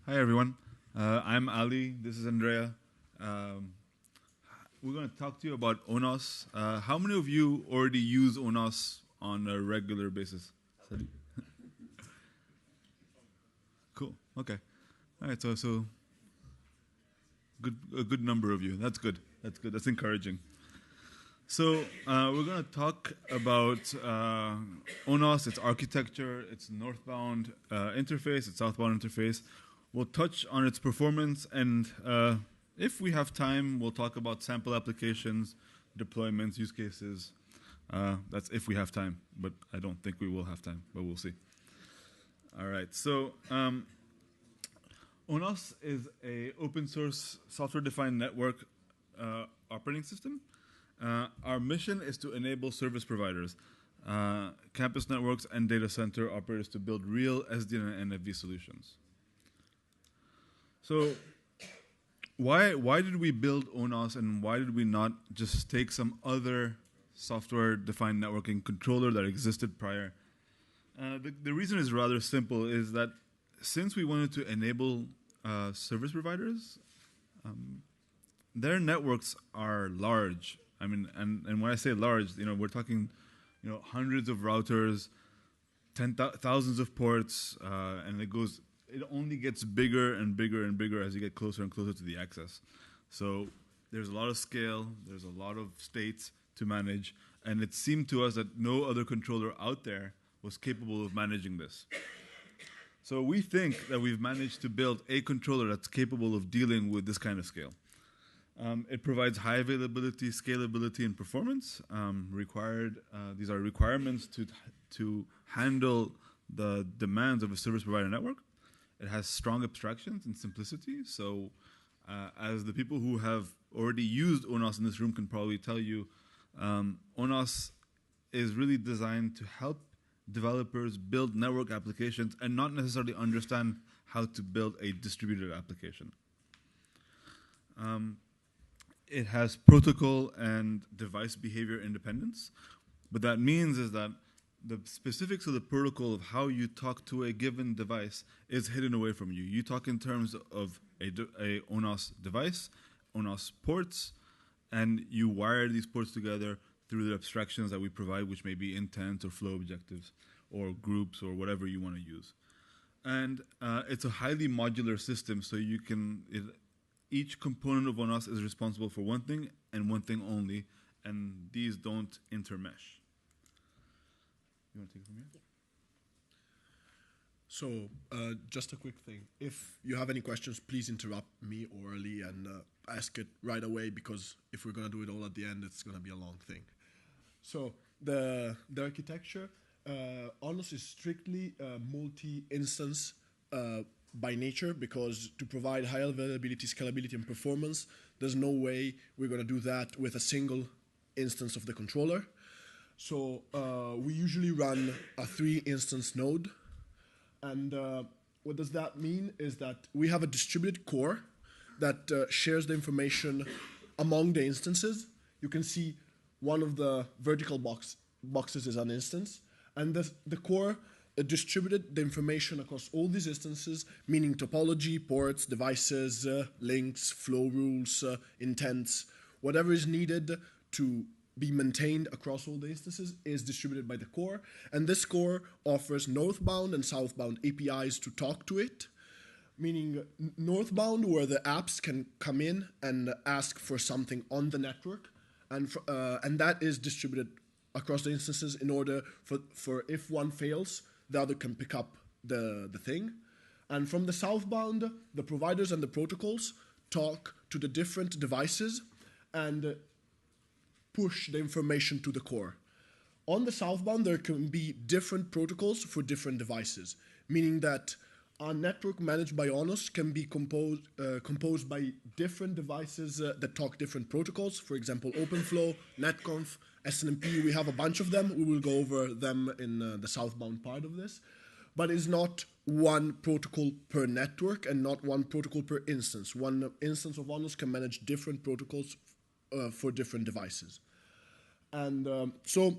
Hi, everyone. I'm Ali. This is Andrea. We're going to talk to you about ONOS. How many of you already use ONOS on a regular basis? Cool. Okay. All right. So a good number of you. That's good. That's good. That's encouraging. So we're going to talk about ONOS, its architecture, its northbound interface, its southbound interface. We'll touch on its performance, and if we have time, we'll talk about sample applications, deployments, use cases. That's if we have time, but I don't think we will have time, but we'll see. All right, so ONOS is an open source software-defined network operating system. Our mission is to enable service providers, campus networks, and data center operators to build real SDN and NFV solutions. So why did we build ONOS, and why did we not just take some other software-defined networking controller that existed prior? The reason is rather simple, is that since we wanted to enable service providers, their networks are large. I mean, and when I say large, we're talking, hundreds of routers, thousands of ports, and it only gets bigger and bigger and bigger as you get closer and closer to the access. So there's a lot of scale, there's a lot of states to manage, and it seemed to us that no other controller out there was capable of managing this. So we think that we've managed to build a controller that's capable of dealing with this kind of scale. It provides high availability, scalability, and performance. These are requirements to handle the demands of a service provider network. It has strong abstractions and simplicity. So as the people who have already used ONOS in this room can probably tell you, ONOS is really designed to help developers build network applications and not necessarily understand how to build a distributed application. It has protocol and device behavior independence. What that means is that the specifics of the protocol of how you talk to a given device is hidden away from you. You talk in terms of a ONOS device, ONOS ports, and you wire these ports together through the abstractions that we provide, which may be intent or flow objectives or groups or whatever you want to use. And it's a highly modular system, so each component of ONOS is responsible for one thing and one thing only, and these don't intermesh. You want to take it from here? So just a quick thing. If you have any questions, please interrupt me orally and ask it right away, because if we're going to do it all at the end, it's going to be a long thing. So the architecture, ONOS is strictly multi-instance by nature, because to provide high availability, scalability, and performance, there's no way we're going to do that with a single instance of the controller. So we usually run a 3-instance node. And what does that mean is that we have a distributed core that shares the information among the instances. You can see one of the vertical boxes is an instance. And the core distributed the information across all these instances, meaning topology, ports, devices, links, flow rules, intents, whatever is needed to be maintained across all the instances is distributed by the core. And this core offers northbound and southbound APIs to talk to it, meaning northbound, where the apps can come in and ask for something on the network, and that is distributed across the instances in order for if one fails, the other can pick up the thing. And from the southbound, the providers and the protocols talk to the different devices and push the information to the core. On the southbound, there can be different protocols for different devices, meaning that a network managed by ONOS can be composed by different devices that talk different protocols. For example, OpenFlow, NetConf, SNMP, we have a bunch of them. We will go over them in the southbound part of this. But it's not one protocol per network and not one protocol per instance. One instance of ONOS can manage different protocols for different devices. And so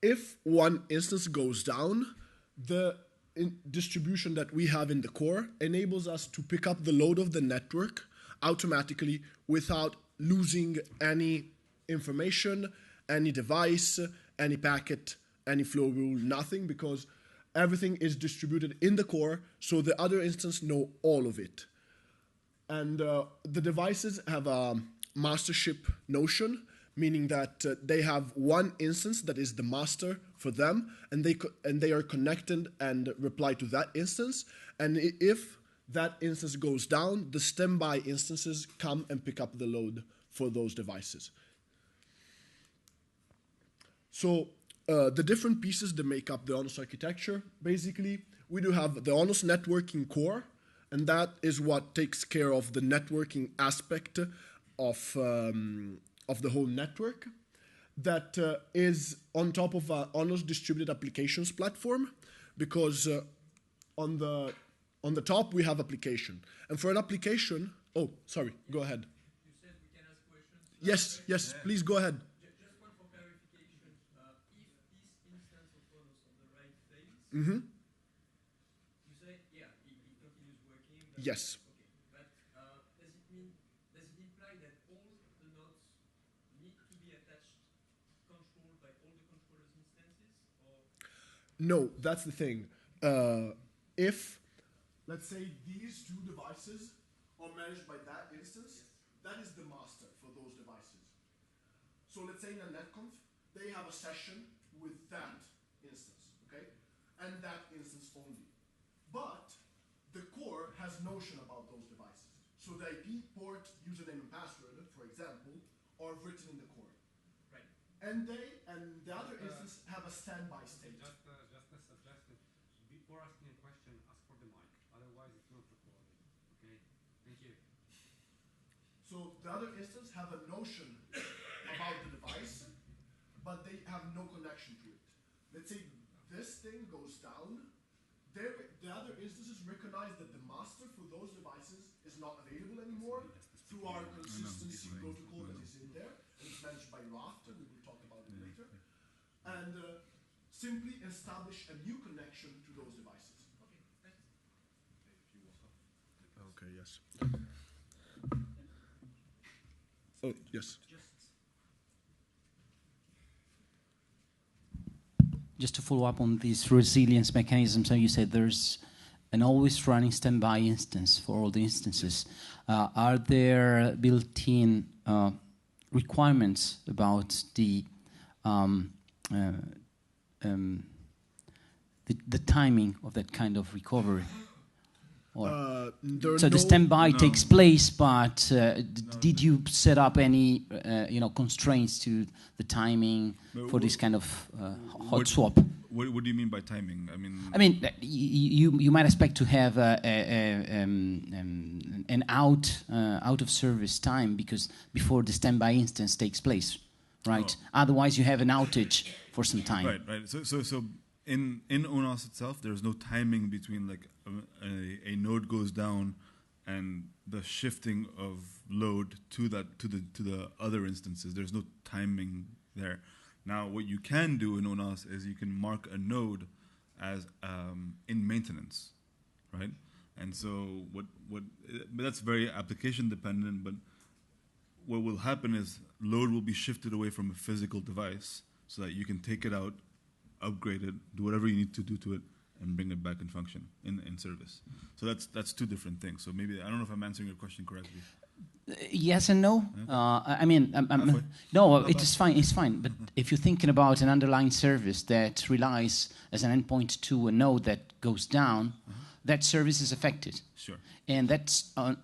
if one instance goes down, the distribution that we have in the core enables us to pick up the load of the network automatically without losing any information, any device, any packet, any flow rule, nothing, because everything is distributed in the core, so the other instance know all of it. And the devices have a mastership notion, meaning that they have one instance that is the master for them, and they are connected and reply to that instance. And if that instance goes down, the standby instances come and pick up the load for those devices. So the different pieces that make up the ONOS architecture, basically, we do have the ONOS networking core, and that is what takes care of the networking aspect of the whole network. That is on top of ONOS distributed applications platform, because on the top we have application, and for an application, oh, sorry, go ahead. You said we can ask questions. Yes, please go ahead. Just one for clarification. If this instance of ONOS on the right fails, Mm-hmm. you say, yeah, it continues working. Yes. Okay, but does it imply that all the nodes need to be attached, controlled by all the controllers' instances, or? No, that's the thing. If, let's say, these two devices are managed by that instance, that is the master for those devices. So let's say in a netconf, they have a session with that instance, okay? And that instance only. But the core has notion about those devices. So the IP, port, username, and password, for example, are written in the core. Right. And the other instance have a standby state. Just a suggestion. Before asking a question, ask for the mic. Otherwise, it's not recorded. Okay? Thank you. So the other instance have a notion about the device, but they have no connection to it. Let's say this thing goes down, the other instances recognize that the master for those devices is not available anymore through our consistency protocol that is in there, and it's managed by Raft, and we will talk about it later, and simply establish a new connection to those devices. Okay, thanks. Okay, yes. Oh, yes. Just to follow up on this resilience mechanism, so you said there's an always running standby instance for all the instances. Are there built-in requirements about the timing of that kind of recovery? Or so the standby takes place, but did you set up any constraints to the timing for this kind of hot swap? What do you mean by timing? I mean, you might expect to have an out of service time because before the standby instance takes place, right? Oh. Otherwise, you have an outage for some time. Right. So in ONOS itself, there's no timing between like a node goes down and the shifting of load to the other instances. There's no timing there. Now, what you can do in ONOS is you can mark a node as in maintenance, right? And so but that's very application dependent. But what will happen is load will be shifted away from a physical device so that you can take it out, upgrade it, do whatever you need to do to it, and bring it back in function, in service. So that's two different things. So maybe, I don't know if I'm answering your question correctly. Yes and no. No, it is fine. It's fine. But if you're thinking about an underlying service that relies as an endpoint to a node that goes down, that service is affected. Sure. And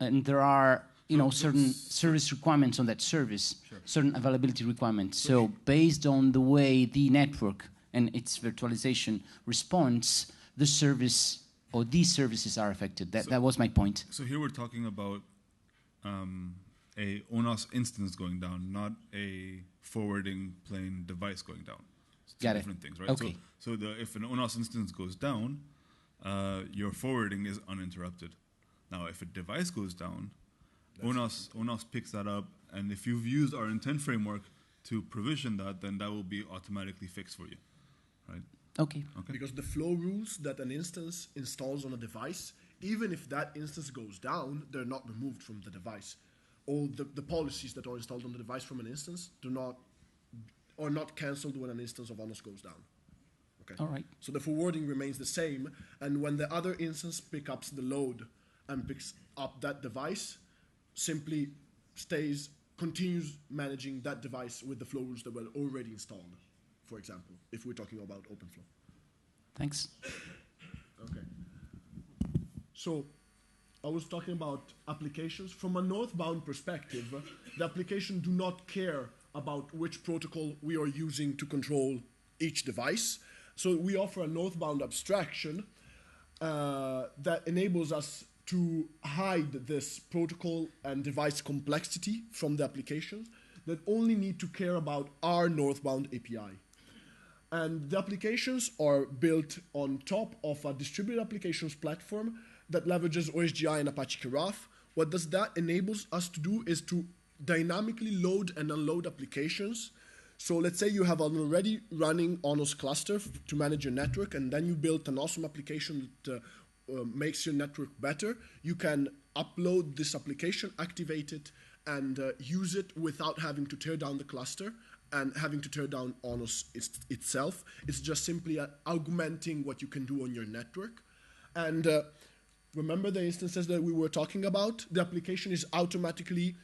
and there are certain service requirements on that service, certain availability requirements. So based on the way the network and its virtualization responds, the service or these services are affected. That was my point. So here we're talking about a ONOS instance going down, not a forwarding plane device going down. It's two different things, right? Okay. So if an ONOS instance goes down, your forwarding is uninterrupted. Now, if a device goes down, ONOS picks that up, and if you've used our intent framework to provision that, then that will be automatically fixed for you, right? Okay. Because the flow rules that an instance installs on a device, even if that instance goes down, they're not removed from the device. All the policies that are installed on the device from an instance are not cancelled when an instance of ONOS goes down. Okay. All right. So the forwarding remains the same, and when the other instance picks up the load and picks up that device, simply continues managing that device with the flow rules that were already installed, for example, if we're talking about OpenFlow. Thanks. Okay. So I was talking about applications. From a northbound perspective, the application do not care about which protocol we are using to control each device. So we offer a northbound abstraction that enables us to hide this protocol and device complexity from the applications that only need to care about our northbound API. And the applications are built on top of a distributed applications platform that leverages OSGI and Apache Giraffe. What does that enables us to do is to dynamically load and unload applications. So let's say you have an already running ONOS cluster to manage your network, and then you built an awesome application that makes your network better. You can upload this application, activate it, and use it without having to tear down the cluster and having to tear down ONOS itself. It's just simply augmenting what you can do on your network. And remember the instances that we were talking about? The application is automatically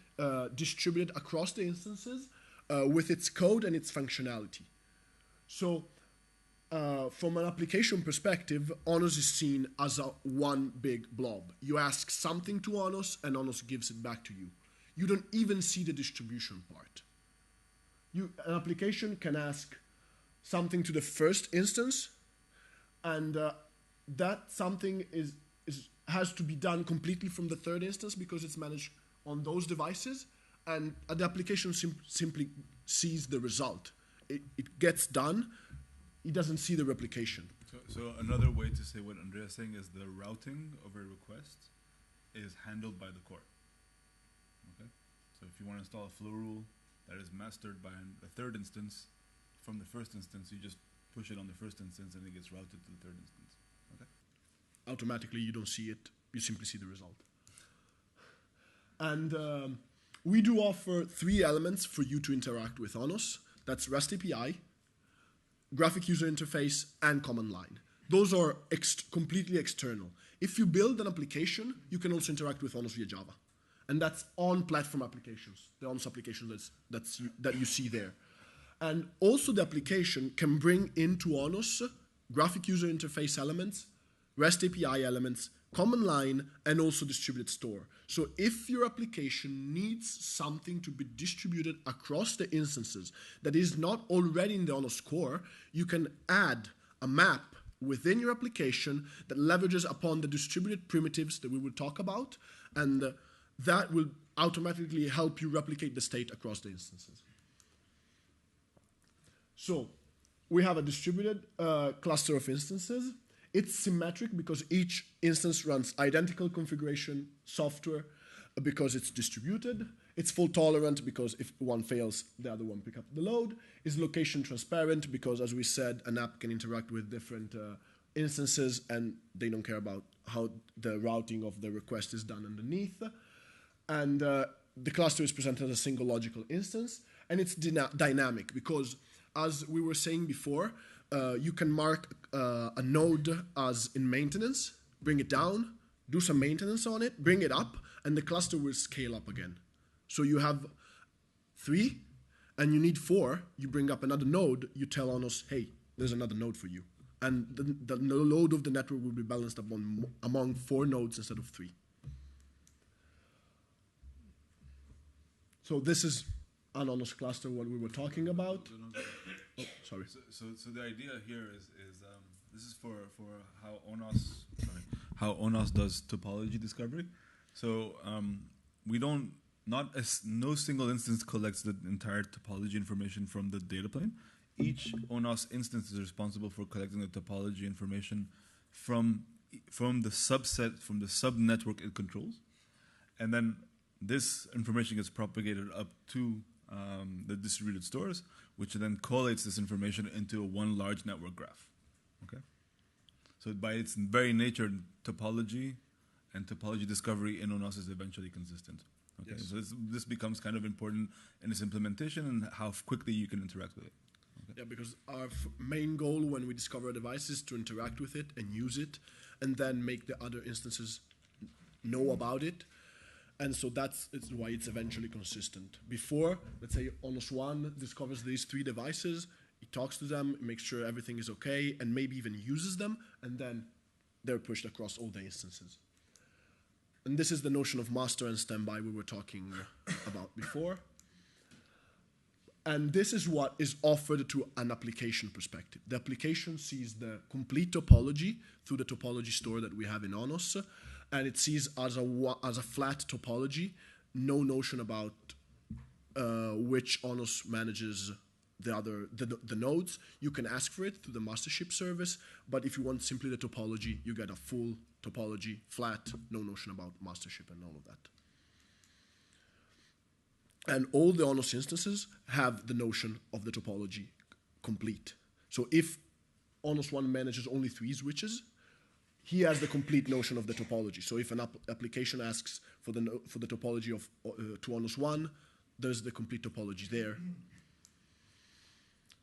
distributed across the instances with its code and its functionality. So from an application perspective, ONOS is seen as one big blob. You ask something to ONOS, and ONOS gives it back to you. You don't even see the distribution part. An application can ask something to the first instance, and that something has to be done completely from the third instance because it's managed on those devices, and the application simply sees the result. It gets done. It doesn't see the replication. So another way to say what Andrea is saying is the routing of a request is handled by the core. Okay? So if you want to install a flow rule that is mastered by a third instance, from the first instance, you just push it on the first instance and it gets routed to the third instance. Okay? Automatically, you don't see it. You simply see the result. And we do offer 3 elements for you to interact with ONOS. That's REST API, graphic user interface, and command line. Those are completely external. If you build an application, you can also interact with ONOS via Java. And that's on-platform applications, the ONOS applications that you see there. And also the application can bring into ONOS graphic user interface elements, REST API elements, command line, and also distributed store. So if your application needs something to be distributed across the instances that is not already in the ONOS core, you can add a map within your application that leverages upon the distributed primitives that we will talk about, and that will automatically help you replicate the state across the instances. So we have a distributed cluster of instances. It's symmetric because each instance runs identical configuration software because it's distributed. It's fault tolerant because if one fails, the other one picks up the load. It's location transparent because, as we said, an app can interact with different instances and they don't care about how the routing of the request is done underneath. And the cluster is presented as a single logical instance. And it's dynamic because, as we were saying before, you can mark a node as in maintenance, bring it down, do some maintenance on it, bring it up, and the cluster will scale up again. So you have 3, and you need 4. You bring up another node, you tell ONOS, hey, there's another node for you. And the load of the network will be balanced among 4 nodes instead of 3. So this is an ONOS cluster, what we were talking about. Oh, sorry. So the idea here is this is for how ONOS does topology discovery. So no single instance collects the entire topology information from the data plane. Each ONOS instance is responsible for collecting the topology information from the subset, from the subnetwork it controls, and then this information gets propagated up to the distributed stores, which then collates this information into one large network graph. Okay. So by its very nature, topology and topology discovery in ONOS is eventually consistent. Okay. Yes. So this becomes kind of important in its implementation and how quickly you can interact with it. Yeah, because our main goal when we discover a device is to interact with it and use it, and then make the other instances know about it. And so that's why it's eventually consistent. Before, let's say ONOS 1 discovers these 3 devices, it talks to them, makes sure everything is okay, and maybe even uses them, and then they're pushed across all the instances. And this is the notion of master and standby we were talking about before. And this is what is offered to an application perspective. The application sees the complete topology through the topology store that we have in ONOS, and it sees as a flat topology, no notion about which ONOS manages the nodes. You can ask for it through the mastership service, but if you want simply the topology, you get a full topology, flat, no notion about mastership and all of that. And all the ONOS instances have the notion of the topology complete. So if ONOS 1 manages only 3 switches, he has the complete notion of the topology. So if an application asks for the topology of to ONOS 1, there's the complete topology there.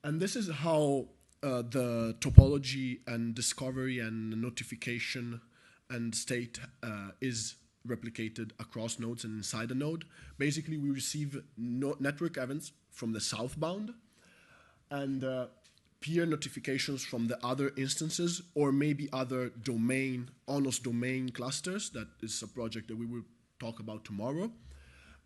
And this is how the topology and discovery and notification and state is replicated across nodes and inside a node. Basically, we receive network events from the southbound and peer notifications from the other instances, or maybe other ONOS domain clusters. That is a project that we will talk about tomorrow.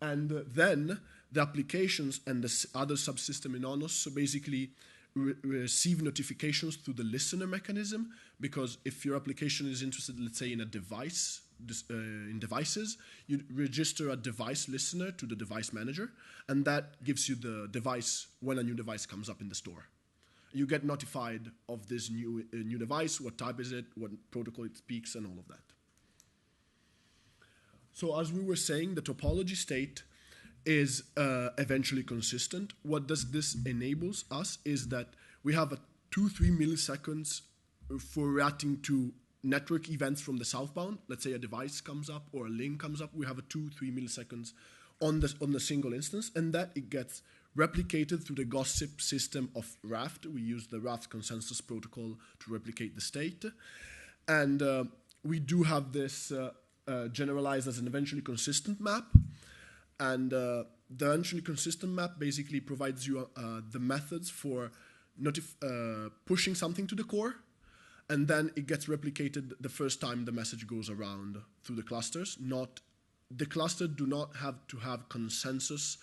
And then the applications and the other subsystem in ONOS basically receive notifications through the listener mechanism, because if your application is interested, let's say, in a device, in devices, you register a device listener to the device manager, and that gives you the device when a new device comes up in the store. You get notified of this new device, what type is it, what protocol it speaks, and all of that. So as we were saying, the topology state is eventually consistent. What does this enables us is that we have a 2-3 milliseconds for reacting to network events from the southbound. Let's say a device comes up or a link comes up. We have a 2-3 milliseconds on the single instance, and that it gets replicated through the gossip system of Raft. We use the Raft consensus protocol to replicate the state. And we do have this generalized as an eventually consistent map. And the eventually consistent map basically provides you the methods for pushing something to the core, and then it gets replicated the first time the message goes around through the clusters. The cluster do not have to have consensus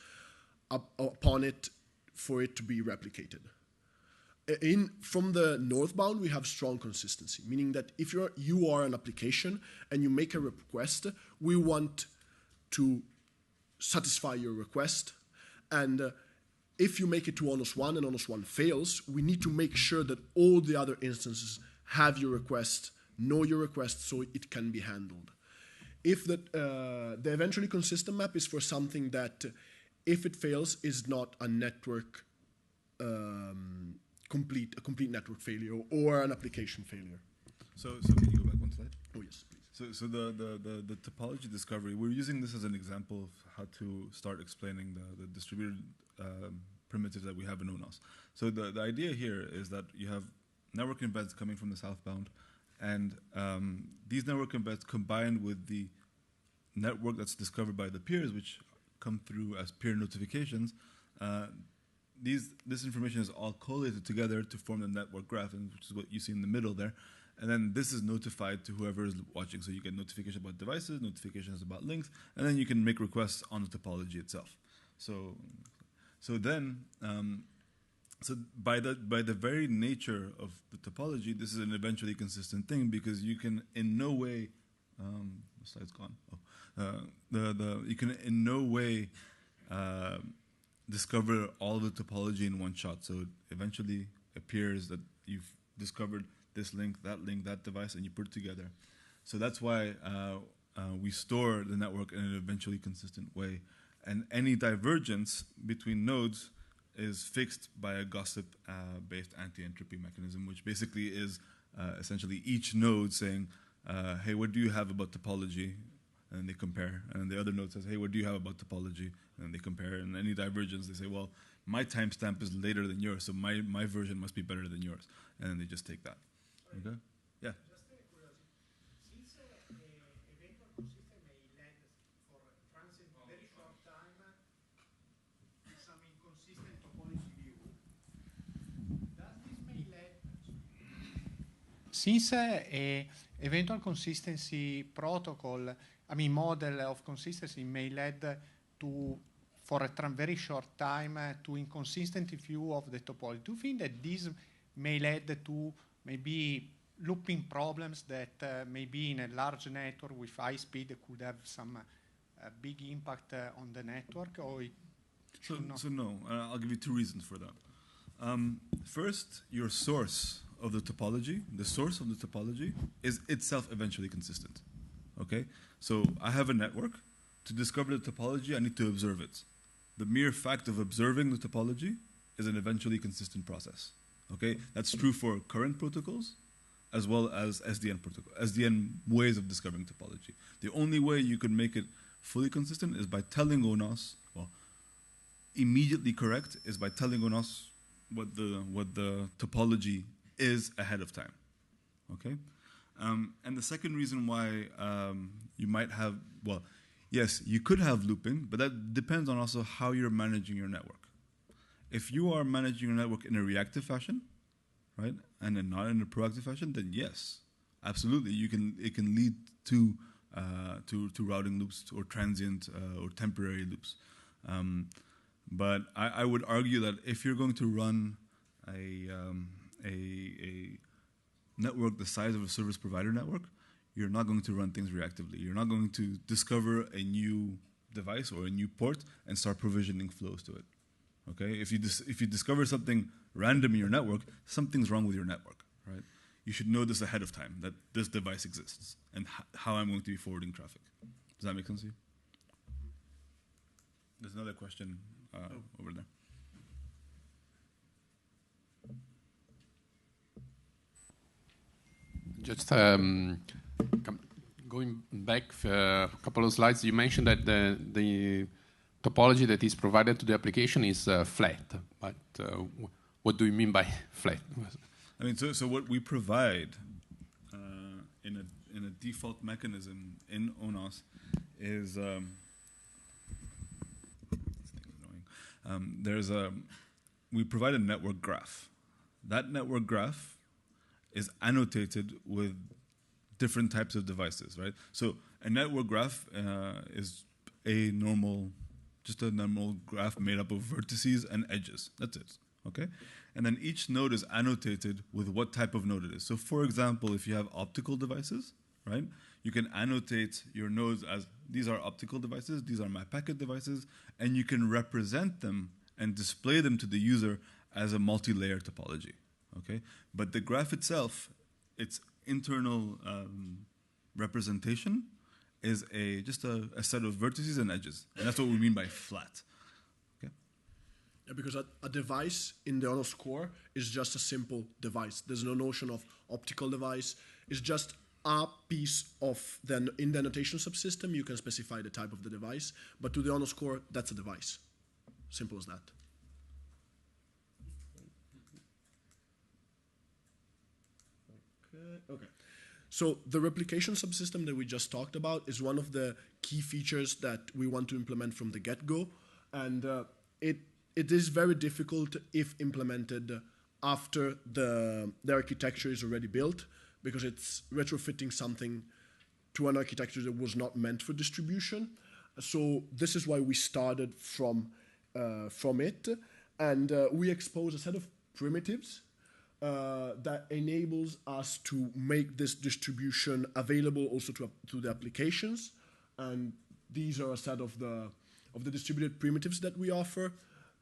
upon it for it to be replicated. From the northbound, we have strong consistency, meaning that if you are an application and you make a request, we want to satisfy your request. And if you make it to ONOS 1 and ONOS 1 fails, we need to make sure that all the other instances have your request, know your request, so it can be handled. If the eventually consistent map is for something that, if it fails, is not a network complete network failure or an application failure. So can you go back one slide? Oh yes, please. So the topology discovery, we're using this as an example of how to start explaining the distributed primitives that we have in ONOS. So the idea here is that you have network embeds coming from the southbound, and these network embeds combined with the network that's discovered by the peers, which come through as peer notifications. This information is all collated together to form the network graph, which is what you see in the middle there. And then this is notified to whoever is watching. So you get notifications about devices, notifications about links, and then you can make requests on the topology itself. So by the very nature of the topology, this is an eventually consistent thing, because you can in no way, the slide's gone. You can in no way discover all of the topology in one shot. So it eventually appears that you've discovered this link, that device, and you put it together. So that's why we store the network in an eventually consistent way. And any divergence between nodes is fixed by a gossip-based anti-entropy mechanism, which basically is essentially each node saying, hey, what do you have about topology? And then they compare. And then the other node says, hey, what do you have about topology? And then they compare. And any divergence, they say, well, my timestamp is later than yours, so my version must be better than yours. And then they just take that. Okay? Yeah. Just a curiosity. Since eventual consistent may lead for transient very short time to some inconsistent topology view, does this may lead? Since eventual consistency protocol, I mean model of consistency may lead to for a very short time to inconsistent view of the topology. Do you think that this may lead to maybe looping problems that maybe in a large network with high speed could have some big impact on the network? Or So no, I'll give you two reasons for that. First, your source of the topology, is itself eventually consistent. Okay? So I have a network. To discover the topology, I need to observe it. The mere fact of observing the topology is an eventually consistent process. Okay? That's true for current protocols as well as SDN ways of discovering topology. The only way you can make it fully consistent is by telling ONOS, well, immediately correct is by telling ONOS what the topology is ahead of time. Okay? And the second reason why you might have, well, yes, you could have looping, but that depends on also how you're managing your network. If you are managing your network in a reactive fashion, right, and then not in a proactive fashion, then yes, absolutely, it can lead to routing loops or transient or temporary loops. But I would argue that if you're going to run a network the size of a service provider network, you're not going to run things reactively. You're not going to discover a new device or a new port and start provisioning flows to it. Okay? If you discover something random in your network, something's wrong with your network, right? You should know this ahead of time, that this device exists and how I'm going to be forwarding traffic. Does that make sense to you? There's another question over there. Just going back a couple of slides, you mentioned that the topology that is provided to the application is flat. But what do you mean by flat? I mean, so what we provide in a default mechanism in ONOS is we provide a network graph. That network graph is annotated with different types of devices, right? So a network graph is a normal graph made up of vertices and edges. That's it, okay? And then each node is annotated with what type of node it is. So for example, if you have optical devices, right, you can annotate your nodes as these are optical devices, these are my packet devices, and you can represent them and display them to the user as a multi-layer topology, okay? But the graph itself, its internal representation is just a set of vertices and edges. And that's what we mean by flat. Okay? Yeah, because a device in the ONOS core is just a simple device. There's no notion of optical device. It's just a piece of in the annotation subsystem, you can specify the type of the device. But to the ONOS core, that's a device. Simple as that. Okay. So the replication subsystem that we just talked about is one of the key features that we want to implement from the get-go. And it is very difficult if implemented after the architecture is already built, because it's retrofitting something to an architecture that was not meant for distribution. So this is why we started from it. And we expose a set of primitives that enables us to make this distribution available also to the applications. And these are a set of the distributed primitives that we offer.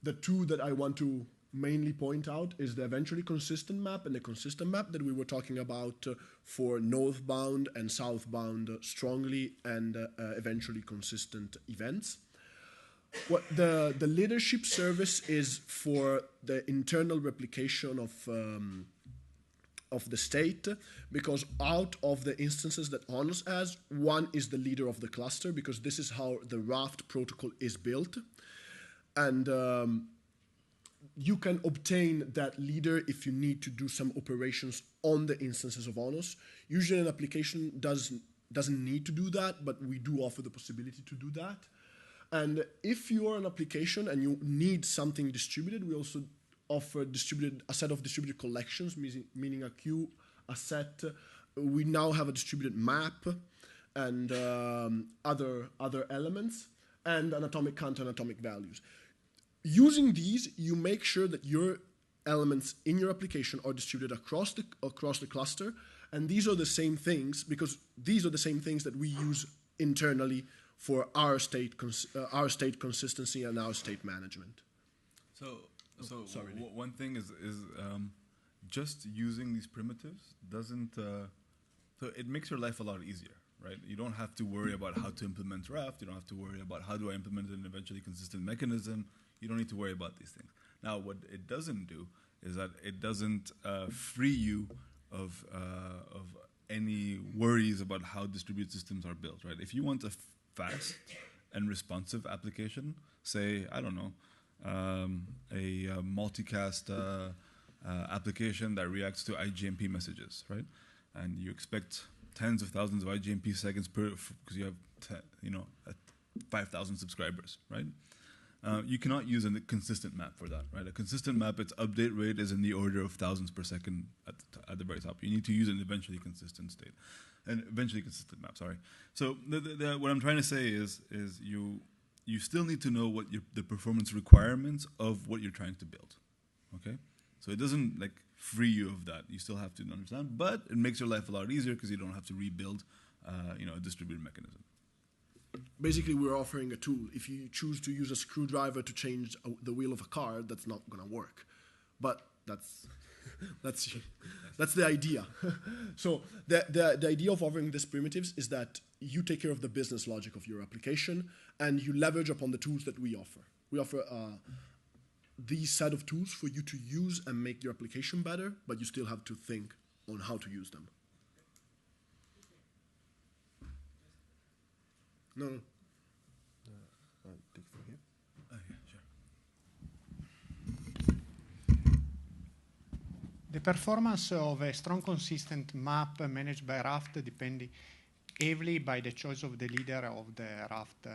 The two that I want to mainly point out is the eventually consistent map and the consistent map that we were talking about for northbound and southbound strongly and eventually consistent events. What the leadership service is for the internal replication of the state, because out of the instances that ONOS has, one is the leader of the cluster, because this is how the Raft protocol is built. And you can obtain that leader if you need to do some operations on the instances of ONOS. Usually an application doesn't need to do that, but we do offer the possibility to do that. And if you are an application and you need something distributed, we also offer a set of distributed collections, meaning a queue, a set. We now have a distributed map and other elements, and an atomic count and atomic values. Using these, you make sure that your elements in your application are distributed across the cluster, and these are the same things, because these are the same things that we use internally for our state consistency and our state management. So one thing is just using these primitives doesn't. So it makes your life a lot easier, right? You don't have to worry about how to implement Raft. You don't have to worry about how do I implement an eventually consistent mechanism. You don't need to worry about these things. Now, what it doesn't do is that it doesn't free you of any worries about how distributed systems are built, right? If you want a fast and responsive application, say, I don't know, a multicast application that reacts to IGMP messages, right? And you expect tens of thousands of IGMP seconds because you have 5,000 subscribers, right? You cannot use a consistent map for that, right? A consistent map, its update rate is in the order of thousands per second at the very top. You need to use an eventually consistent state, an eventually consistent map. Sorry. So what I'm trying to say is you still need to know what the performance requirements of what you're trying to build. Okay, so it doesn't like free you of that. You still have to understand, but it makes your life a lot easier because you don't have to rebuild, a distributed mechanism. Basically, we're offering a tool. If you choose to use a screwdriver to change the wheel of a car, that's not going to work. But that's the idea. So the idea of offering these primitives is that you take care of the business logic of your application, and you leverage upon the tools that we offer. We offer these set of tools for you to use and make your application better, but you still have to think on how to use them. No. Take from here. Yeah, sure. The performance of a strong, consistent map managed by Raft depends heavily by the choice of the leader of the Raft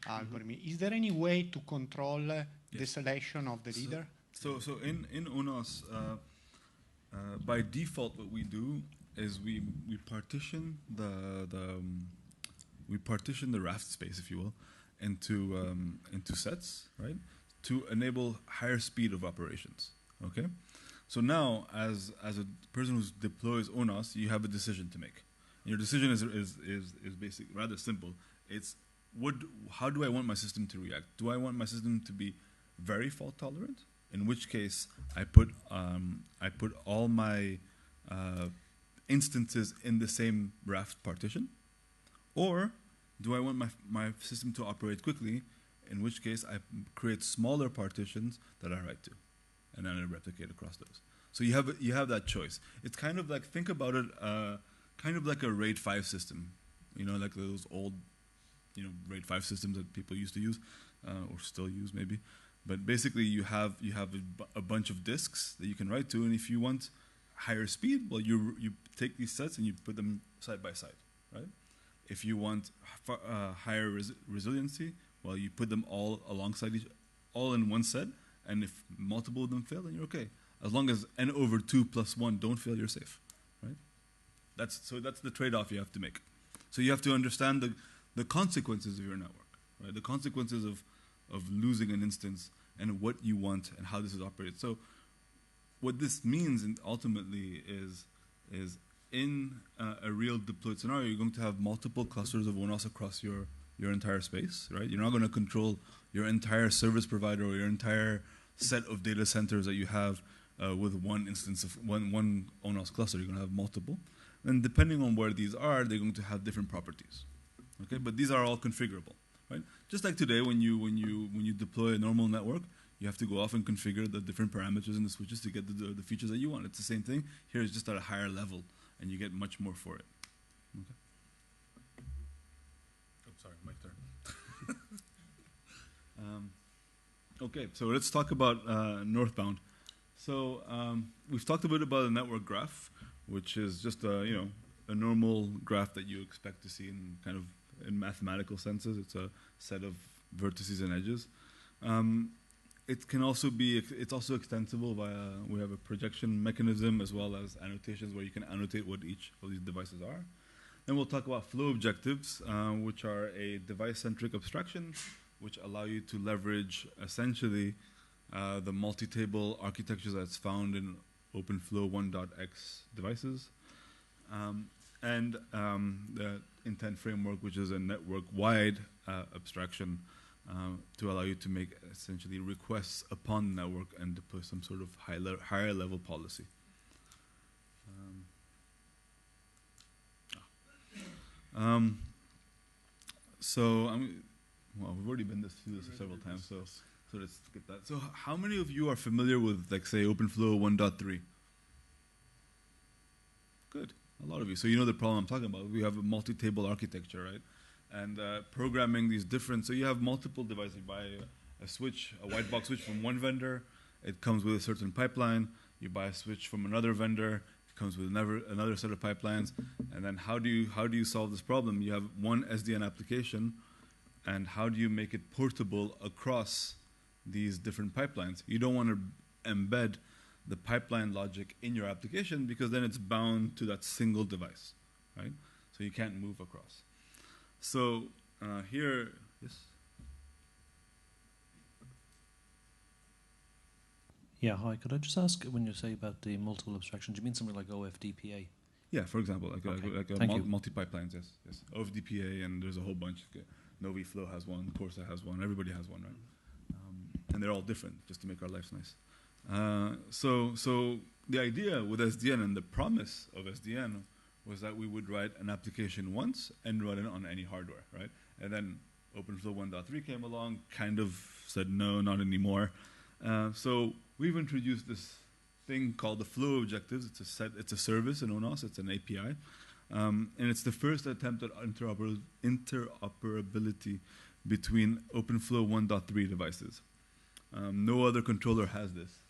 algorithm. Is there any way to control the selection of the leader? So in ONOS, by default, what we do is we partition the Raft space, if you will, into sets, right, to enable higher speed of operations. Okay, so now as a person who deploys ONOS, you have a decision to make. And your decision is basically rather simple. It's how do I want my system to react? Do I want my system to be very fault tolerant? In which case, I put all my instances in the same Raft partition, or do I want my system to operate quickly, in which case I create smaller partitions that I write to, and then I replicate across those. So you have that choice. It's kind of like, think about it, kind of like a RAID 5 system, like those old, RAID 5 systems that people used to use, or still use maybe. But basically you have a bunch of disks that you can write to, and if you want higher speed, well, you take these sets and you put them side by side, right? If you want higher resiliency, well, you put them all alongside all in one set, and if multiple of them fail, then you're okay. As long as n over 2 plus 1 don't fail, you're safe, right? That's the trade-off you have to make. So you have to understand the consequences of your network, right? The consequences of losing an instance and what you want and how this is operated. So what this means ultimately is in a real deployed scenario, you're going to have multiple clusters of ONOS across your entire space, right? You're not going to control your entire service provider or your entire set of data centers that you have with one instance of one ONOS cluster. You're going to have multiple. And depending on where these are, they're going to have different properties. Okay, but these are all configurable, right? Just like today, when you deploy a normal network, You have to go off and configure the different parameters in the switches to get the features that you want. It's the same thing. Here it's just at a higher level, and you get much more for it. Okay. Oh, sorry, my turn. Okay, so let's talk about northbound. So we've talked a bit about a network graph, which is just a normal graph that you expect to see in kind of in mathematical senses. It's a set of vertices and edges. It can also be, it's also extensible via, we have a projection mechanism as well as annotations where you can annotate what each of these devices are. Then we'll talk about flow objectives, which are a device-centric abstraction, which allow you to leverage essentially the multi-table architecture that's found in OpenFlow 1.x devices. And the intent framework, which is a network-wide abstraction to allow you to make essentially requests upon the network and deploy some sort of higher level policy. Well, we've already been through this several times, so let's get that. So how many of you are familiar with, like, say, OpenFlow 1.3? Good, a lot of you. So you know the problem I'm talking about. We have a multi-table architecture, right? And programming these different, so you have multiple devices. You buy a switch, a white box switch from one vendor, it comes with a certain pipeline. You buy a switch from another vendor, it comes with another set of pipelines. And then how do you solve this problem? You have one SDN application, and how do you make it portable across these different pipelines? You don't want to embed the pipeline logic in your application because then it's bound to that single device, right? So you can't move across. So here, yes? Yeah, hi. Could I just ask, when you say about the multiple abstraction, do you mean something like OFDPA? Yeah, for example, like multi-pipelines, yes. OFDPA, and there's a whole bunch. NoviFlow has one, Corsa has one, everybody has one, right? And they're all different, just to make our lives nice. So the idea with SDN and the promise of SDN was that we would write an application once and run it on any hardware, right? And then OpenFlow 1.3 came along, kind of said, no, not anymore. So we've introduced this thing called the flow objectives. It's a service in ONOS, it's an API. And it's the first attempt at interoperability between OpenFlow 1.3 devices. No other controller has this.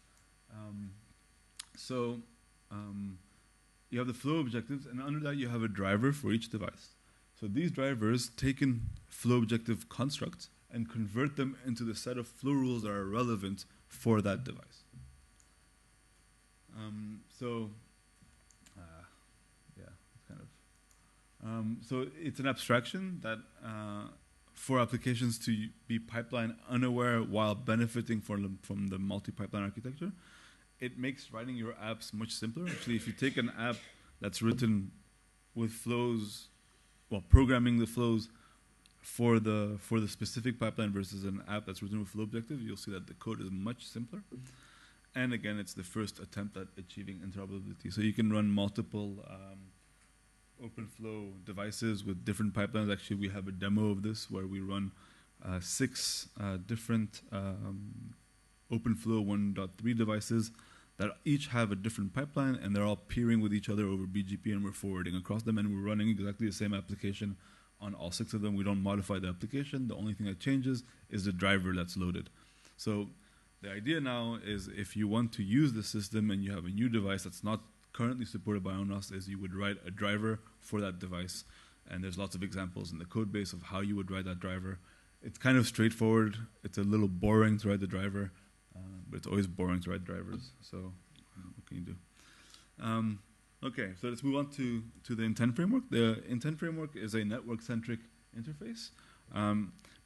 You have the flow objectives, and under that you have a driver for each device. So these drivers take in flow objective constructs and convert them into the set of flow rules that are relevant for that device. So it's an abstraction that for applications to be pipeline unaware while benefiting from the multi-pipeline architecture, it makes writing your apps much simpler. Actually, if you take an app that's written with flows, well, programming the flows for the specific pipeline versus an app that's written with flow objective, you'll see that the code is much simpler. And again, it's the first attempt at achieving interoperability. So you can run multiple OpenFlow devices with different pipelines. Actually, we have a demo of this where we run 6 different OpenFlow 1.3 devices that each have a different pipeline, and they're all peering with each other over BGP, and we're forwarding across them, and we're running exactly the same application on all 6 of them. We don't modify the application. The only thing that changes is the driver that's loaded. So the idea now is if you want to use the system and you have a new device that's not currently supported by ONOS, is you would write a driver for that device. And there's lots of examples in the code base of how you would write that driver. It's kind of straightforward. It's a little boring to write the driver, but it's always boring to write drivers. So what can you do? Okay, so let's move on to the intent framework. The intent framework is a network-centric interface.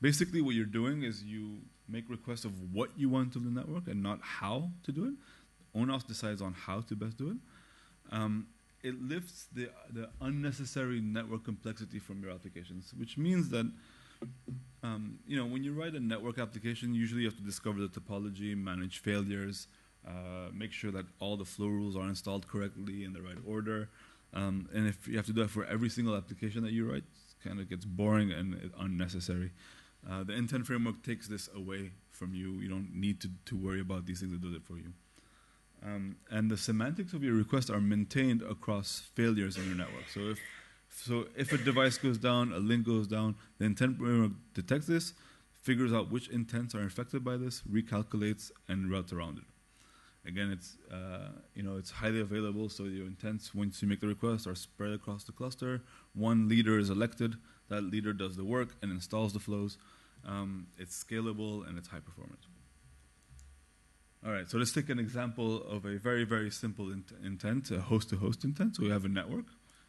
Basically, what you're doing is you make requests of what you want to the network and not how to do it. ONOS decides on how to best do it. It lifts the unnecessary network complexity from your applications, which means that when you write a network application, usually you have to discover the topology, manage failures, make sure that all the flow rules are installed correctly in the right order. And if you have to do that for every single application that you write, it kind of gets boring and unnecessary. The intent framework takes this away from you. You don't need to worry about these things. It does it for you. And the semantics of your request are maintained across failures in your network. So if a device goes down, a link goes down, the intent framework detects this, figures out which intents are infected by this, recalculates, and routes around it. Again, it's highly available, so your intents, once you make the request, are spread across the cluster. One leader is elected. That leader does the work and installs the flows. It's scalable, and it's high performance. All right, so let's take an example of a very, very simple intent, a host-to-host intent. So we have a network,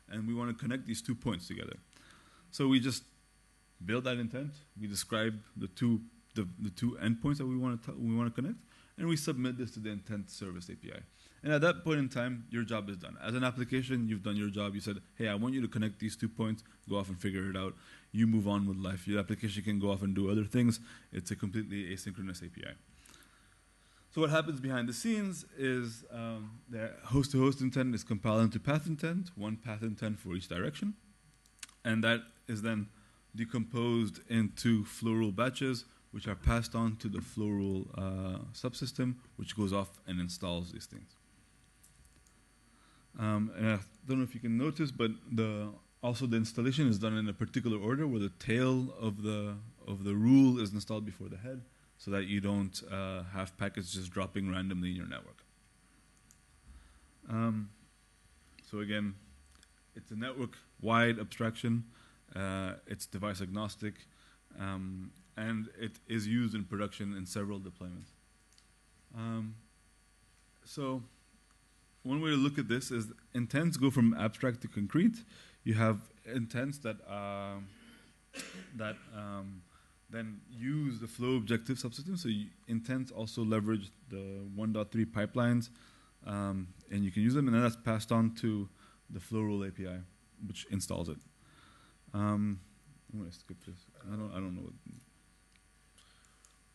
and we want to connect these 2 points together. So we just build that intent. We describe the two endpoints that we want to connect, and we submit this to the intent service API. And at that point in time, your job is done. As an application, you've done your job. You said, hey, I want you to connect these 2 points. Go off and figure it out. You move on with life. Your application can go off and do other things. It's a completely asynchronous API. So what happens behind the scenes is the host-to-host intent is compiled into path intent, one path intent for each direction. And that is then decomposed into flow rule batches, which are passed on to the flow rule subsystem, which goes off and installs these things. And I don't know if you can notice, but also the installation is done in a particular order, where the tail of the rule is installed before the head, so that you don't have packets just dropping randomly in your network. So again, it's a network-wide abstraction. It's device agnostic, and it is used in production in several deployments. So one way to look at this is intents go from abstract to concrete. You have intents that then use the flow objective subsystem. So intents also leverage the 1.3 pipelines, and you can use them, and then that's passed on to the flow rule API, which installs it. I'm going to skip this. I don't know what.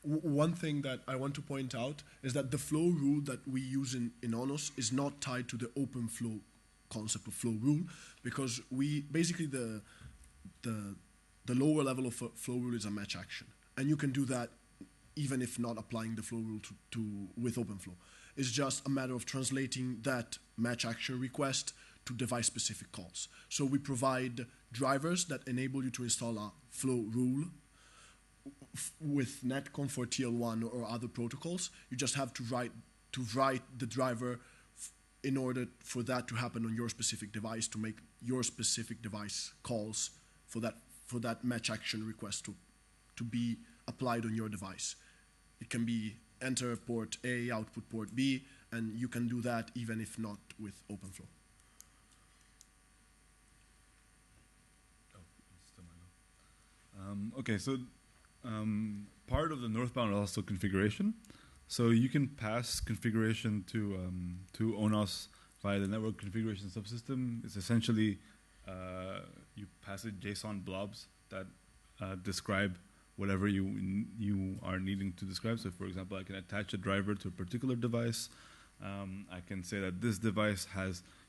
One thing that I want to point out is that the flow rule that we use in ONOS is not tied to the open flow concept of flow rule, because we basically the lower level of flow rule is a match action, and you can do that even if not applying the flow rule with OpenFlow. It's just a matter of translating that match action request to device-specific calls. So we provide drivers that enable you to install a flow rule with netcom for TL1 or other protocols. You just have to write the driver in order for that to happen on your specific device, to make your specific device calls for that match action request to be applied on your device. It can be enter port A, output port B, and you can do that even if not with OpenFlow. Okay, so part of the northbound is also configuration. So you can pass configuration to ONOS via the network configuration subsystem. It's essentially you pass it JSON blobs that describe whatever you are needing to describe. So, for example, I can attach a driver to a particular device. I can say that this device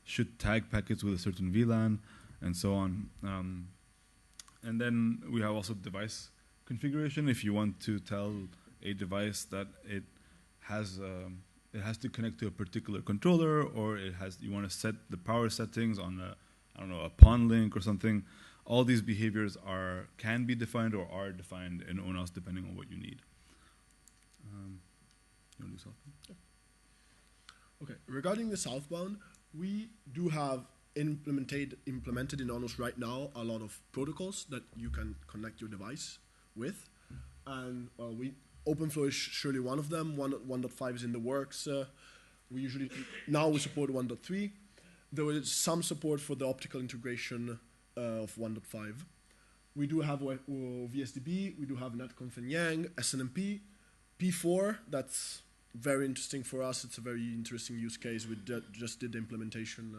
should tag packets with a certain VLAN, and so on. And then we have also device configuration. If you want to tell a device that it has to connect to a particular controller, or you want to set the power settings on a PON link or something. All these behaviors can be defined or are defined in ONOS depending on what you need. You want to do southbound? Yeah. Okay. Regarding the southbound, we do have implemented in ONOS right now a lot of protocols that you can connect your device with, and OpenFlow is surely one of them. 1.5 is in the works. We support 1.3. There is some support for the optical integration of 1.5. We do have VSDB, we do have netconf and Yang, SNMP, P4, that's very interesting for us. It's a very interesting use case. We just did the implementation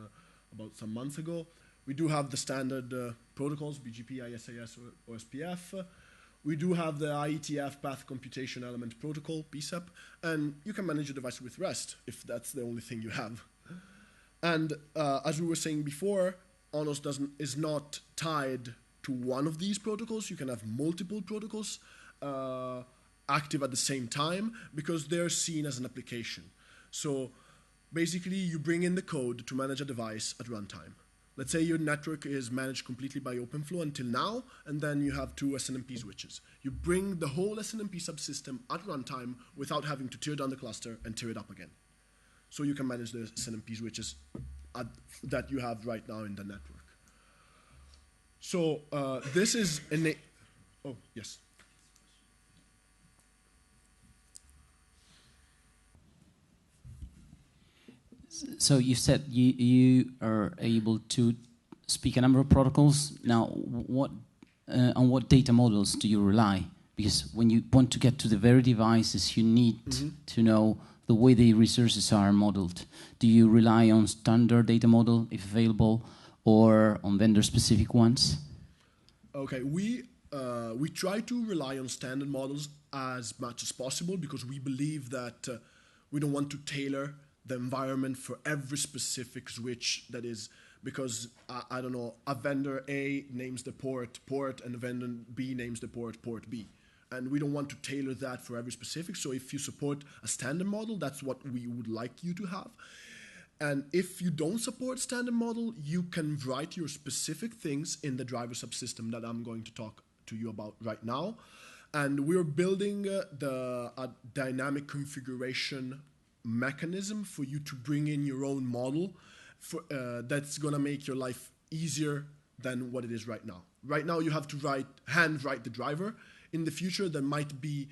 about some months ago. We do have the standard protocols, BGP, ISAS, or OSPF. We do have the IETF Path Computation Element Protocol, PSEP, and you can manage your device with REST if that's the only thing you have. And as we were saying before, ONOS is not tied to one of these protocols. You can have multiple protocols, active at the same time because they're seen as an application. So basically, you bring in the code to manage a device at runtime. Let's say your network is managed completely by OpenFlow until now, and then you have 2 SNMP switches. You bring the whole SNMP subsystem at runtime without having to tear down the cluster and tear it up again. So you can manage the SNMP switches that you have right now in the network. So this is oh, yes. So you said you are able to speak a number of protocols. Now, on what data models do you rely? Because when you want to get to the very devices, you need to know the way the resources are modeled. Do you rely on standard data model, if available, or on vendor-specific ones? Okay, we try to rely on standard models as much as possible because we believe that we don't want to tailor the environment for every specific switch that is, because, I don't know, a vendor A names the port, and a vendor B names the port B. And we don't want to tailor that for every specific. So if you support a standard model, that's what we would like you to have. And if you don't support standard model, you can write your specific things in the driver subsystem that I'm going to talk to you about right now. And we're building a dynamic configuration mechanism for you to bring in your own model that's going to make your life easier than what it is right now. Right now, you have to hand write the driver. In the future, there might be,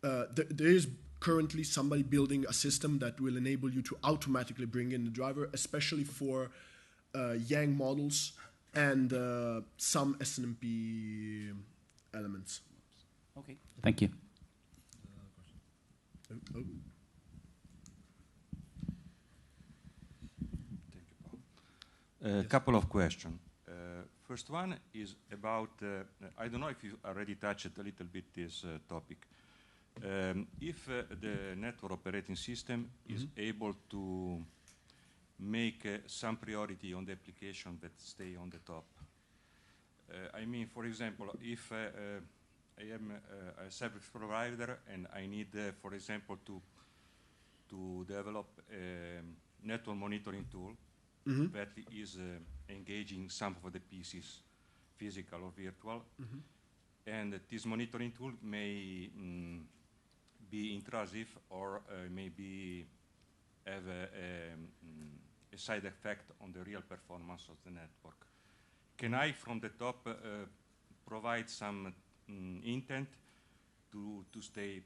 there is currently somebody building a system that will enable you to automatically bring in the driver, especially for Yang models and some SNMP elements. Okay, thank you. A couple of questions. First one is about, I don't know if you already touched a little bit this topic. If the network operating system is able to make some priority on the application that stay on the top. I mean, for example, if I am a service provider and I need, for example, to develop a network monitoring tool that is engaging some of the pieces, physical or virtual, and this monitoring tool may be intrusive or maybe have a side effect on the real performance of the network. Can I, from the top, provide some intent to stay,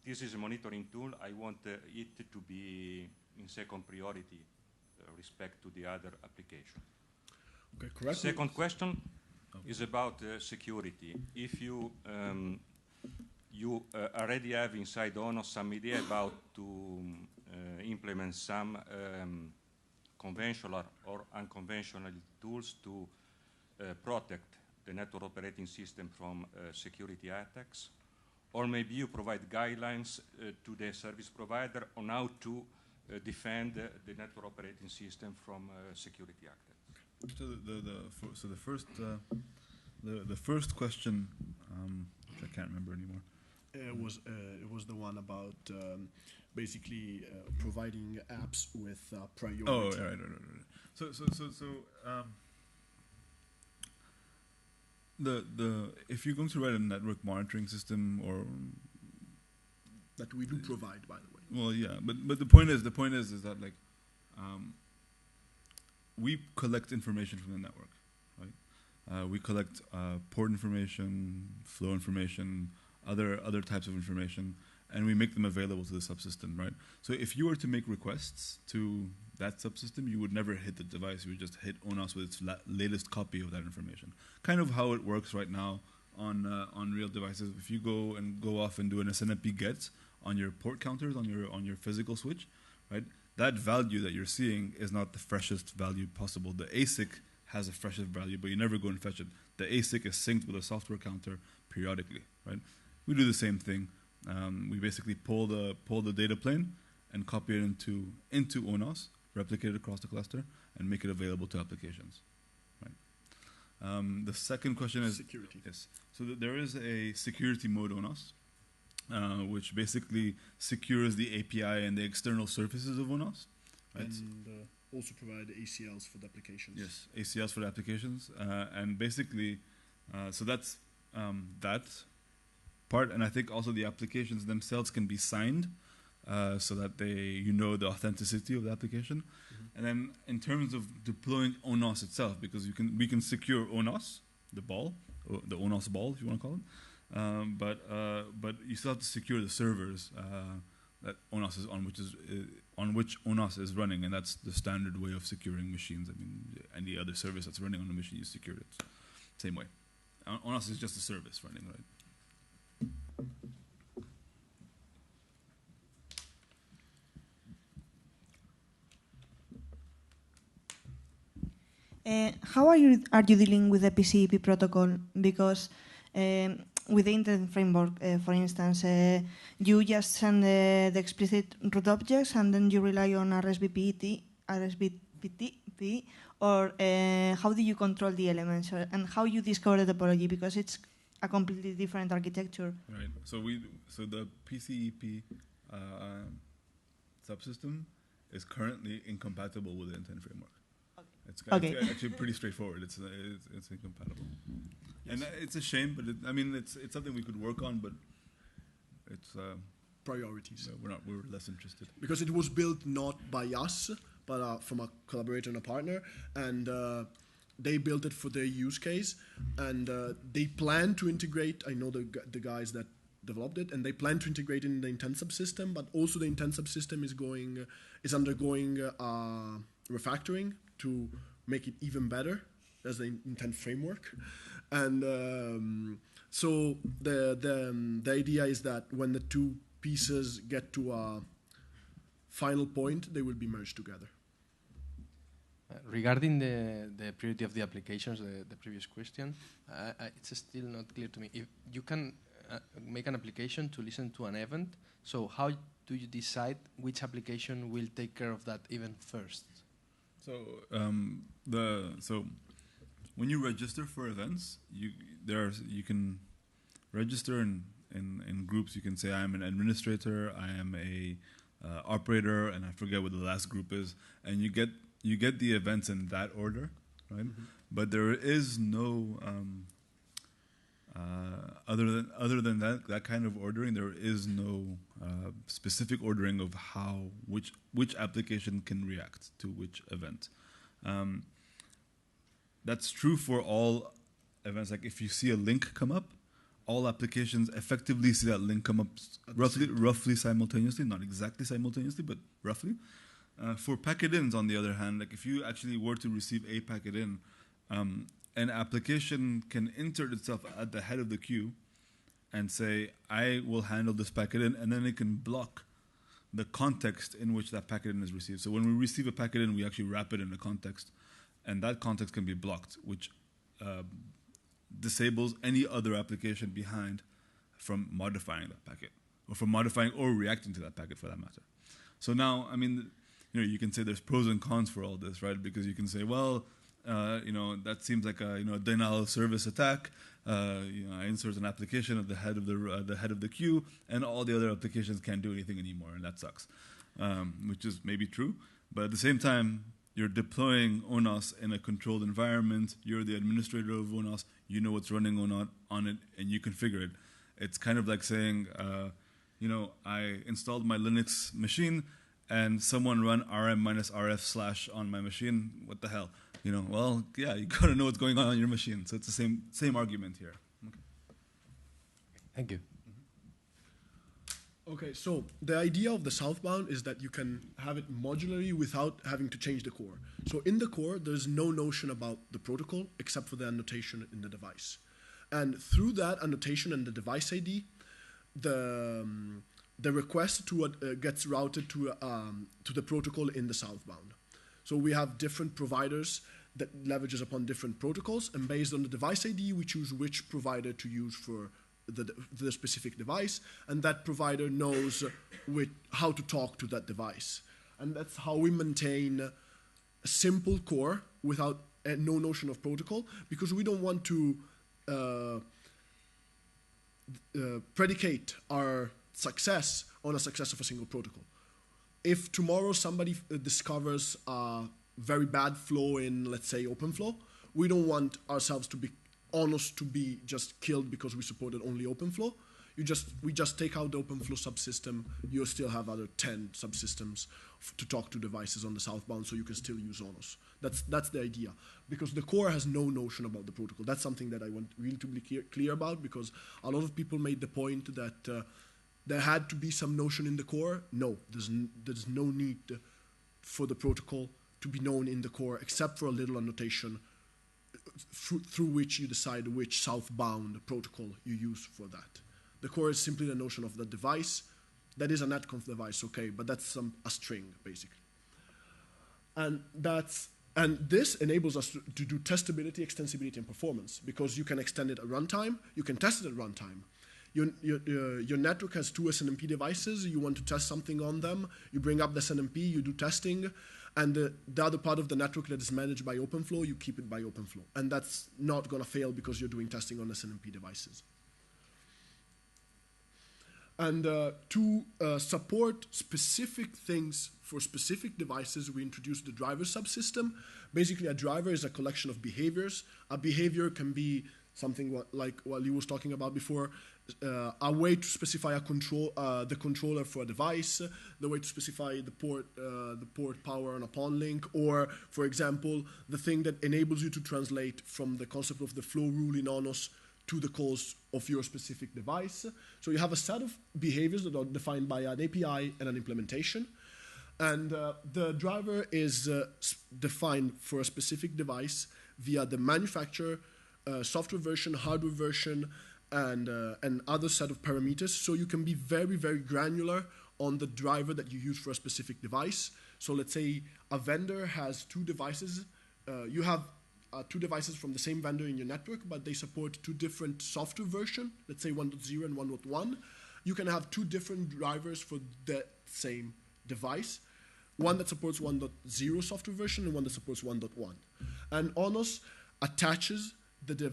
this is a monitoring tool, I want it to be in second priority respect to the other application. Okay, correct. Second question is about security. If you already have inside ONOS some idea about to implement some conventional or unconventional tools to protect the network operating system from security attacks, or maybe you provide guidelines to the service provider on how to defend the network operating system from security attacks. So the first question, which I can't remember anymore. It was the one about basically providing apps with priority. Oh, right. So if you're going to write a network monitoring system, or that we do provide, by the way. Well, yeah, but the point is that like we collect information from the network, right? We collect port information, flow information, other types of information, and we make them available to the subsystem, right? So if you were to make requests to that subsystem, you would never hit the device. You would just hit ONOS with its latest copy of that information. Kind of how it works right now on real devices. If you go off and do an SNMP get on your port counters on your physical switch, right? That value that you're seeing is not the freshest value possible. The ASIC has a freshest value, but you never go and fetch it. The ASIC is synced with a software counter periodically, right? We do the same thing. We basically pull the data plane and copy it into ONOS, replicate it across the cluster, and make it available to applications, right? The second question is security. Yes. So there is a security mode ONOS, which basically secures the API and the external surfaces of ONOS. Right? And also provide ACLs for the applications. Yes, ACLs for the applications, and basically, so that's that part. And I think also the applications themselves can be signed, so that you know the authenticity of the application. And then in terms of deploying ONOS itself, because we can secure ONOS, the ball, or the ONOS ball, if you want to call it, but you still have to secure the servers that ONOS is on which ONOS is running, and that's the standard way of securing machines. I mean, any other service that's running on a machine, you secure it. Same way. ONOS is just a service running, right? How are you dealing with the PCEP protocol? Because with the Internet framework, for instance, you just send the explicit root objects and then you rely on RSVP, or how do you control the elements, and how you discover the topology? Because it's a completely different architecture. Right. So the PCEP subsystem is currently incompatible with the Internet framework. It's actually pretty straightforward. It's incompatible, yes. And it's a shame. But it's something we could work on. But it's priorities. We're less interested because it was built not by us, but from a collaborator and a partner, and they built it for their use case, and they plan to integrate. I know the guys that developed it, and they plan to integrate in the intent subsystem. But also the intent subsystem is undergoing refactoring to make it even better as the intent framework. And so the idea is that when the two pieces get to a final point, they will be merged together. Regarding the priority of the applications, the previous question, it's still not clear to me. If you can make an application to listen to an event, so how do you decide which application will take care of that event first? So when you register for events, you can register in groups. You can say I am an administrator, I am a operator, and I forget what the last group is, and you get the events in that order, right? Mm-hmm. But there is no other than that kind of ordering. There is no specific ordering of which application can react to which event. That's true for all events. Like if you see a link come up, all applications effectively see that link come up roughly simultaneously, not exactly simultaneously, but roughly. For packet-ins, on the other hand, like if you actually were to receive a packet-in, an application can insert itself at the head of the queue and say, I will handle this packet-in, and then it can block the context in which that packet-in is received. So when we receive a packet-in, we actually wrap it in a context, and that context can be blocked, which disables any other application behind from modifying that packet, or from modifying or reacting to that packet for that matter. So now, I mean, you can say there's pros and cons for all this, right? Because you can say, well, that seems like a denial of service attack. I insert an application at the head of the queue, and all the other applications can't do anything anymore, and that sucks. Which is maybe true, but at the same time, you're deploying ONOS in a controlled environment. You're the administrator of ONOS. You know what's running on it, and you configure it. It's kind of like saying, I installed my Linux machine, and someone run rm-rf/ on my machine. What the hell? Well, yeah, you gotta know what's going on your machine. So it's the same argument here. Okay. Thank you. Okay, so the idea of the southbound is that you can have it modularly without having to change the core. So in the core, there's no notion about the protocol except for the annotation in the device. And through that annotation and the device ID, the request gets routed to the protocol in the southbound. So we have different providers that leverages upon different protocols, and based on the device ID, we choose which provider to use for the specific device, and that provider knows how to talk to that device. And that's how we maintain a simple core without no notion of protocol, because we don't want to predicate our success on a success of a single protocol. If tomorrow somebody discovers a very bad flow in, let's say, OpenFlow, we don't want ourselves to be ONOS to be just killed because we supported only OpenFlow. We just take out the OpenFlow subsystem. You still have other 10 subsystems to talk to devices on the southbound, so you can still use ONOS. That's the idea, because the core has no notion about the protocol. That's something that I want really to be clear about, because a lot of people made the point that there had to be some notion in the core. No, there's no need for the protocol to be known in the core, except for a little annotation through which you decide which southbound protocol you use for that. The core is simply the notion of the device. That is a netconf device, okay, but that's a string, basically. And this enables us to do testability, extensibility, and performance, because you can extend it at runtime, you can test it at runtime. Your network has 2 SNMP devices, you want to test something on them, you bring up the SNMP, you do testing, and the other part of the network that is managed by OpenFlow, you keep it by OpenFlow. And that's not going to fail because you're doing testing on SNMP devices. And to support specific things for specific devices, we introduced the driver subsystem. Basically, a driver is a collection of behaviors. A behavior can be something like what Lee was talking about before, a way to specify the controller for a device, the way to specify the port power on a PON link, or, for example, the thing that enables you to translate from the concept of the flow rule in ONOS to the calls of your specific device. So you have a set of behaviors that are defined by an API and an implementation. And the driver is defined for a specific device via the manufacturer, software version, hardware version, and other set of parameters. So you can be very, very granular on the driver that you use for a specific device. So let's say a vendor has 2 devices. You have 2 devices from the same vendor in your network, but they support 2 different software versions, let's say 1.0 and 1.1. You can have 2 different drivers for the same device, one that supports 1.0 software version and one that supports 1.1. And ONOS attaches the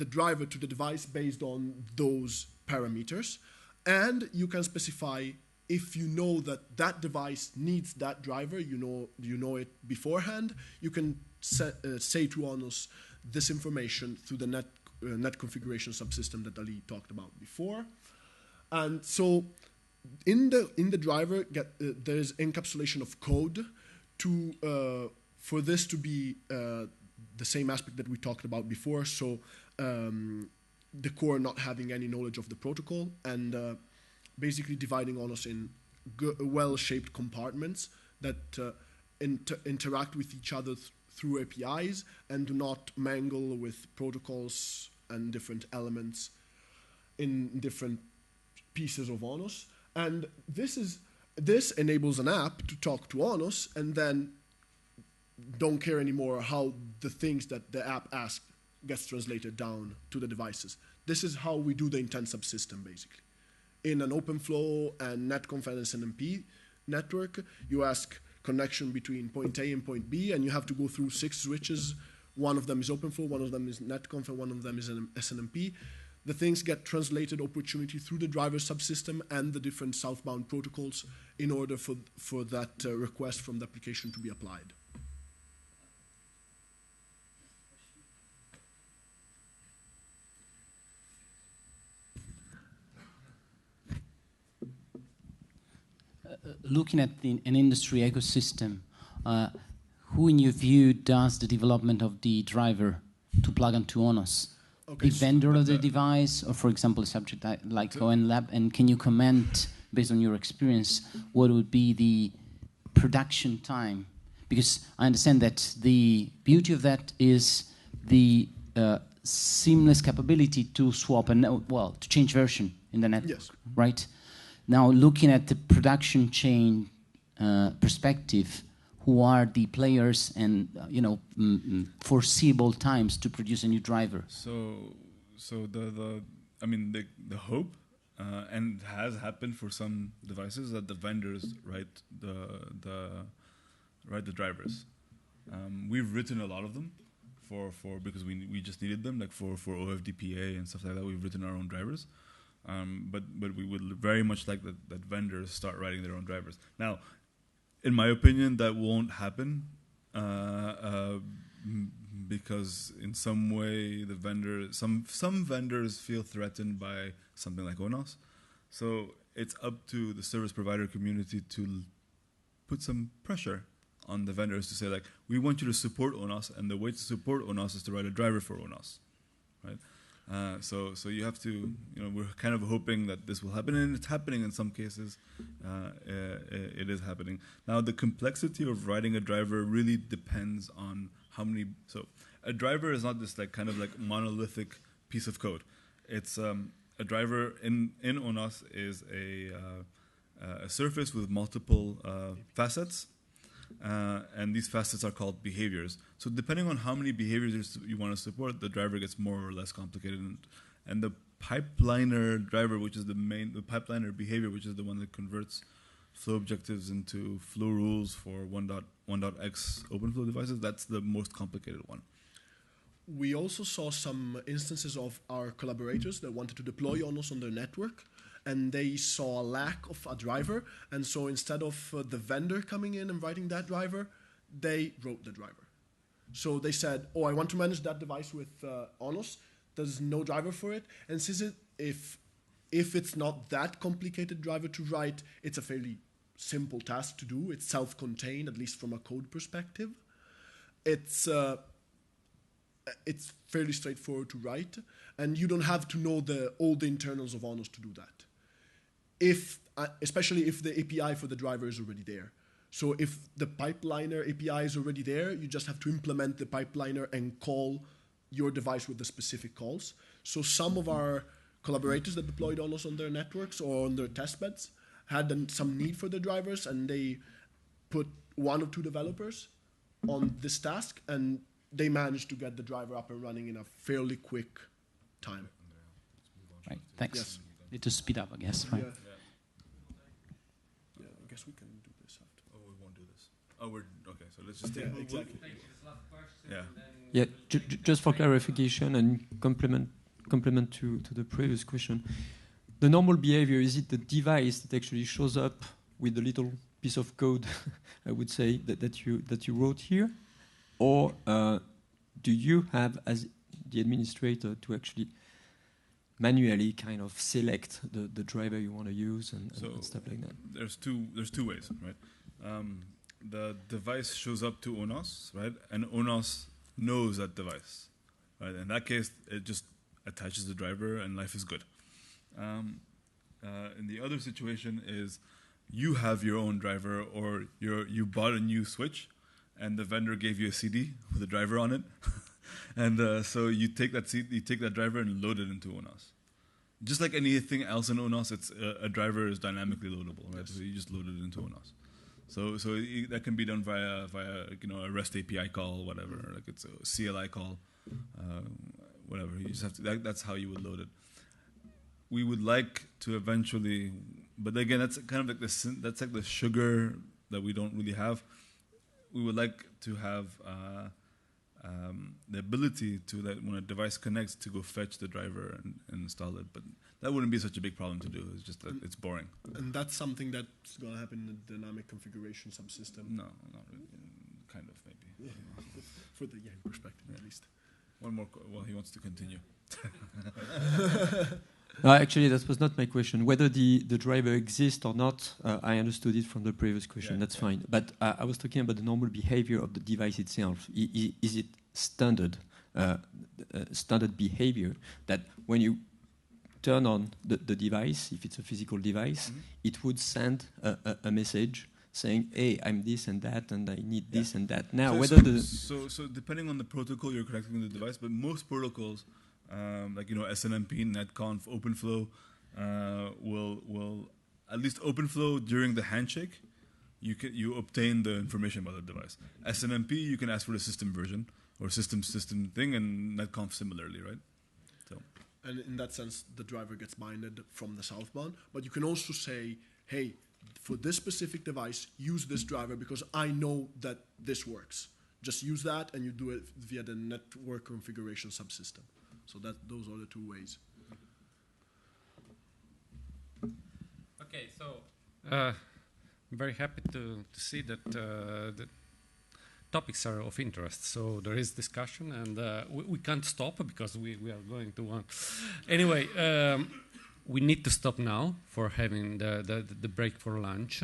driver to the device based on those parameters, and you can specify, if you know that that device needs that driver, you know it beforehand, you can say to ONOS this information through the net configuration subsystem that Ali talked about before. And so in the driver, there is encapsulation of code for this to be the same aspect that we talked about before. So the core not having any knowledge of the protocol, and basically dividing ONOS in well-shaped compartments that interact with each other through APIs and do not mangle with protocols and different elements in different pieces of ONOS. And this enables an app to talk to ONOS and then don't care anymore how the things that the app asks gets translated down to the devices. This is how we do the intent subsystem, basically. In an OpenFlow and netconf and SNMP network, you ask connection between point A and point B, and you have to go through 6 switches. One of them is OpenFlow, one of them is netconf, and one of them is an SNMP. The things get translated opportunity through the driver subsystem and the different southbound protocols in order for that request from the application to be applied. Looking at an industry ecosystem, who in your view does the development of the driver to plug into ONOS? Okay, the vendor of the device, or for example a subject like ON Lab? And can you comment, based on your experience, what would be the production time? Because I understand that the beauty of that is the seamless capability to swap and to change version in the network, yes. Right? Now, looking at the production chain perspective, who are the players and foreseeable times to produce a new driver? So the hope and has happened for some devices that the vendors write the drivers. We've written a lot of them, because we just needed them, like for OFDPA and stuff like that. We've written our own drivers, but we would very much like that vendors start writing their own drivers. Now, in my opinion, that won't happen because in some way some vendors feel threatened by something like ONOS. So it's up to the service provider community to put some pressure on the vendors to say, like, we want you to support ONOS, and the way to support ONOS is to write a driver for ONOS, right? So you have to, we're kind of hoping that this will happen, and it's happening in some cases. It is happening. Now, the complexity of writing a driver really depends on how many. So a driver is not this kind of monolithic piece of code. It's a driver in ONOS is a surface with multiple facets. And these facets are called behaviors. So depending on how many behaviors you want to support, the driver gets more or less complicated. And the pipeliner driver, which is the pipeliner behavior, which is the one that converts flow objectives into flow rules for 1.x OpenFlow devices, that's the most complicated one. We also saw some instances of our collaborators that wanted to deploy ONOS on their network, and they saw a lack of a driver, and so instead of the vendor coming in and writing that driver, they wrote the driver. So they said, oh, I want to manage that device with ONOS. There's no driver for it, and since if it's not that complicated driver to write, it's a fairly simple task to do. It's self-contained, at least from a code perspective. It's fairly straightforward to write, and you don't have to know all the internals of ONOS to do that. Especially if the API for the driver is already there. So if the pipeliner API is already there, you just have to implement the pipeliner and call your device with the specific calls. So some of our collaborators that deployed ONOS on their networks or on their testbeds had some need for the drivers, and they put 1 or 2 developers on this task, and they managed to get the driver up and running in a fairly quick time. Right, thanks. Yes. Need to speed up, I guess, right? Yeah. I guess we can do this after. Oh, we won't do this. Oh, okay. So let's just take exactly. Yeah. Just for clarification and complement to the previous question, the normal behavior, is it the device that actually shows up with the little piece of code, I would say, that you wrote here, or do you have, as the administrator, to actually manually kind of select the driver you want to use and stuff like that? There's two ways, right? The device shows up to ONOS, right? And ONOS knows that device, right? In that case, it just attaches the driver and life is good. In the other situation is you have your own driver, or you bought a new switch and the vendor gave you a CD with a driver on it. And so you take that driver and load it into ONOS. Just like anything else in ONOS, it's a driver is dynamically loadable, right? Yes. So you just load it into ONOS. So that can be done via a REST API call, whatever. Like it's a CLI call, whatever. You just have to. That's how you would load it. We would like to eventually, but again, that's kind of like that's like the sugar that we don't really have. We would like to have the ability to, that when a device connects, to go fetch the driver and install it. But that wouldn't be such a big problem to do. It's just that it's boring. And that's something that's going to happen in the dynamic configuration subsystem? No, not really. Kind of, maybe. Yeah. For the Yang perspective, at least. One more. Well, he wants to continue. No, actually, that was not my question. Whether the driver exists or not, I understood it from the previous question. Yeah, that's fine. But I was talking about the normal behavior of the device itself. Is it standard behavior that when you turn on the device, if it's a physical device, it would send a message saying, "Hey, I'm this and that, and I need this and that." Now, so depending on the protocol you're connecting to the device, but most protocols, like SNMP, NetConf, OpenFlow, will at least OpenFlow during the handshake, you obtain the information about the device. SNMP, you can ask for the system version or system thing, and NetConf similarly, right? So. And in that sense, the driver gets binded from the southbound, but you can also say, "Hey, for this specific device, use this driver because I know that this works." just use that and you do it via the network configuration subsystem. So those are the two ways. Okay, so I'm very happy to see that the topics are of interest. So there is discussion, and we can't stop because we are going to one. Anyway, we need to stop now for having the break for lunch.